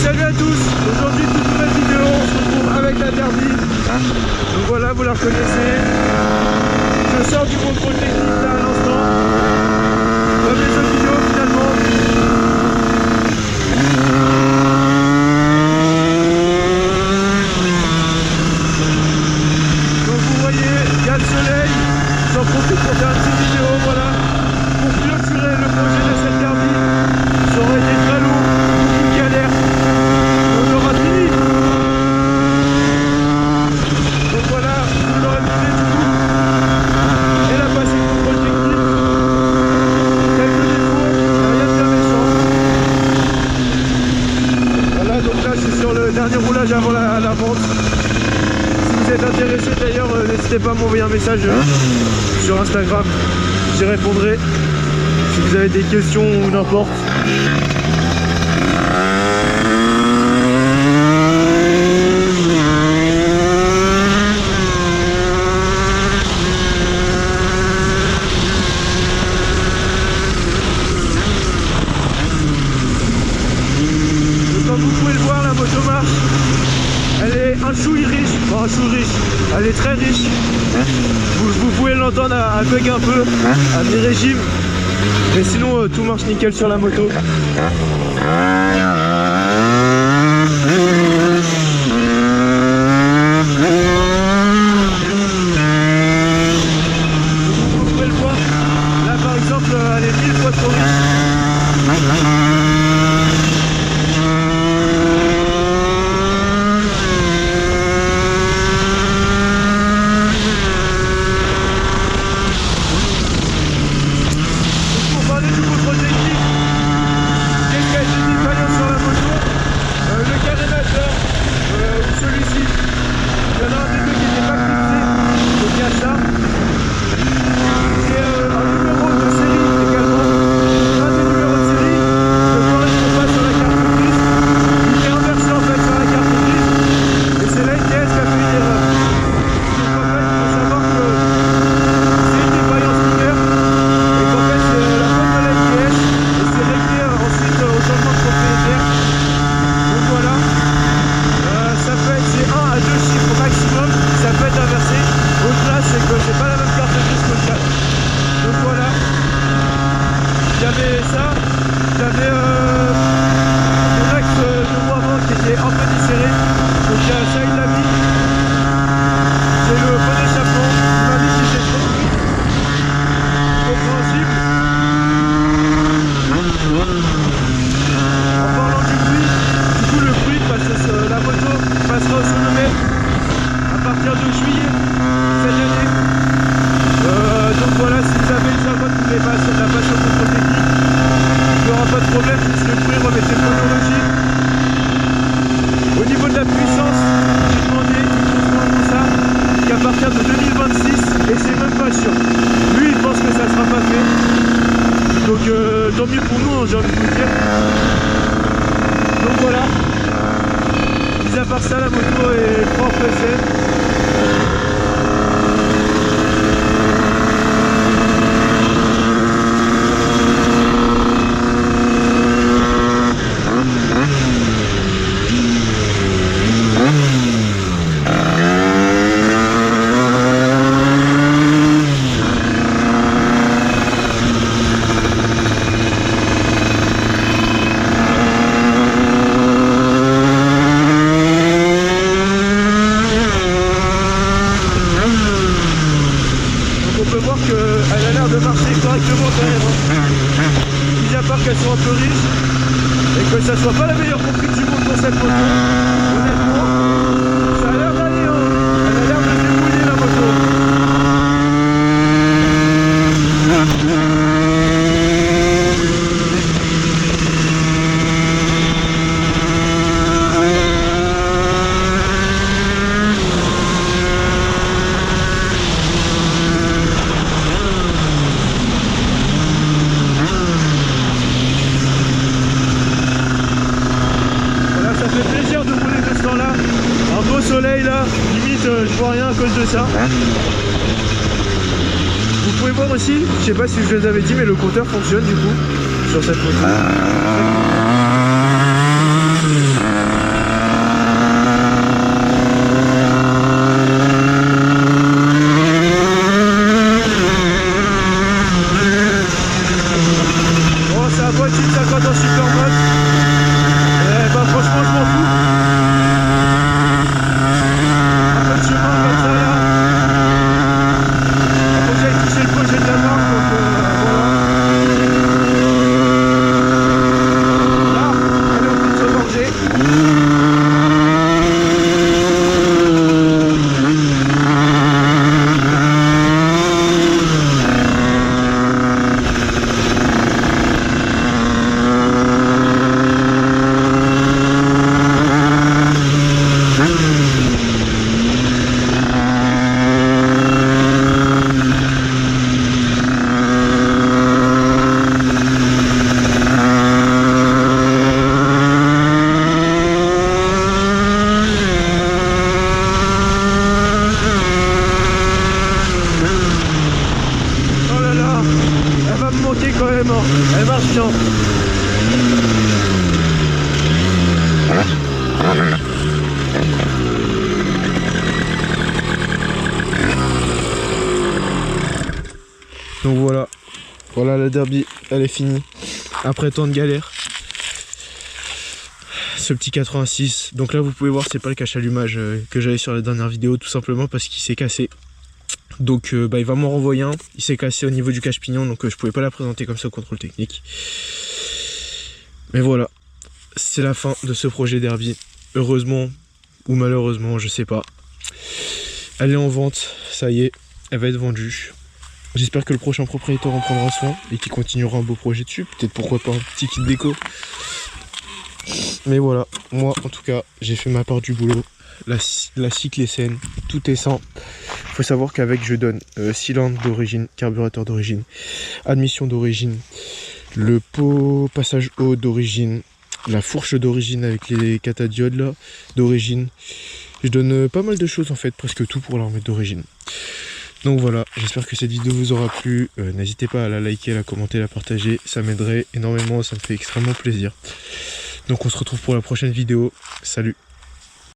salut à tous, aujourd'hui toute nouvelle vidéo, on se retrouve avec la Derby. Donc voilà, vous la reconnaissez. Je sors du contrôle technique là à l'instant. Comme les autres vidéos finalement. Donc vous voyez, il y a le soleil. J'en profite pour faire une petite vidéo, voilà. Pour clôturer le projet de cette Derby. Ça aurait été très long, beaucoup de galères. On aura fini. Donc voilà, vous l'aurez vu du coup. Elle a passé le contrôle technique. Quelques défauts, rien de bien méchant. Voilà, donc là je suis sur le dernier roulage avant la vente. Si vous êtes intéressé d'ailleurs, n'hésitez pas à m'envoyer un message sur Instagram. J'y répondrai. Si vous avez des questions ou n'importe. Comme vous pouvez le voir, la moto marche. Elle est un chouï riche, bon un chouï riche, elle est très riche. Vous pouvez l'entendre à bug un peu, à mi-régime. Mais sinon tout marche nickel sur la moto. Vous pouvez le voir, là par exemple elle est 1000 fois trop riche. J'avais ça, j'avais mon axe de roue avant qui était un peu desserré, donc ça il l'a mis. C'est le bon échappement, il m'a dit qu'il était trop compréhensible. En parlant du bruit, le bruit, parce que la moto passera au sonomètre à partir de juillet cette année. Donc voilà, si vous avez une savate, vous voulez passer la passion de contrôle technique, il n'y aura pas de problème, puisque le bruit remettez le chronologie. Au niveau de la puissance, j'ai demandé, il trouve ça, qu'à partir de 2026, et c'est même pas sûr. Lui, il pense que ça ne sera pas fait. Donc tant mieux pour nous, j'ai envie de vous dire. Donc voilà. Mis à part ça, la moto est propre et saine. Elle a l'air de marcher correctement quand même. Mis à part qu'elle soit un peu riche et que ça soit pas la meilleure compris du monde pour cette moto. Honnêtement, ça a l'air d'aller, hein. Elle a l'air de se débrouiller la moto. Soleil là, limite je vois rien à cause de ça. Vous pouvez voir aussi, je sais pas si je vous avais dit, mais le compteur fonctionne du coup sur cette moto. la Derby, elle est finie. Après tant de galères. Ce petit 86. Donc là, vous pouvez voir, c'est pas le cache-allumage que j'avais sur la dernière vidéo, tout simplement parce qu'il s'est cassé. Donc il va m'en renvoyer un. Il s'est cassé au niveau du cache-pignon, donc je pouvais pas la présenter comme ça au contrôle technique. Mais voilà, c'est la fin de ce projet Derby. Heureusement ou malheureusement, je sais pas. Elle est en vente, ça y est, elle va être vendue. J'espère que le prochain propriétaire en prendra soin et qu'il continuera un beau projet dessus. Peut-être pourquoi pas un petit kit déco. Mais voilà, moi en tout cas, j'ai fait ma part du boulot. La cycle est saine, tout est sain. Il faut savoir qu'avec je donne cylindre d'origine, carburateur d'origine, admission d'origine, le pot passage haut d'origine, la fourche d'origine avec les catadiodes là d'origine. Je donne pas mal de choses en fait, presque tout pour la remettre d'origine. Donc voilà, j'espère que cette vidéo vous aura plu. N'hésitez pas à la liker, à la commenter, à la partager, ça m'aiderait énormément, ça me fait extrêmement plaisir. Donc on se retrouve pour la prochaine vidéo. Salut!